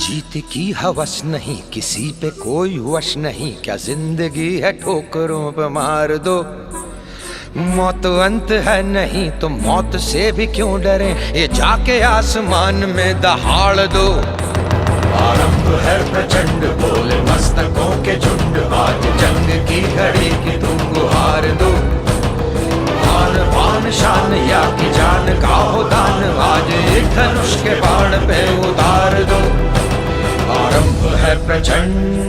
जीत की हवस नहीं, किसी पे कोई वश नहीं, क्या जिंदगी है ठोकरों पे मार दो। मौत अंत है नहीं तो मौत से भी क्यों डरे, ये जाके आसमान में दहाड़ दो। आरंभ है प्रचंड बोले मस्तकों के झुंड, आज जंग की घड़ी की तुम गुहार दो। आन बान शान या की जान का हो दान, आज एक धनुष के बाण पे उतार दो। आरंभ है प्रचंड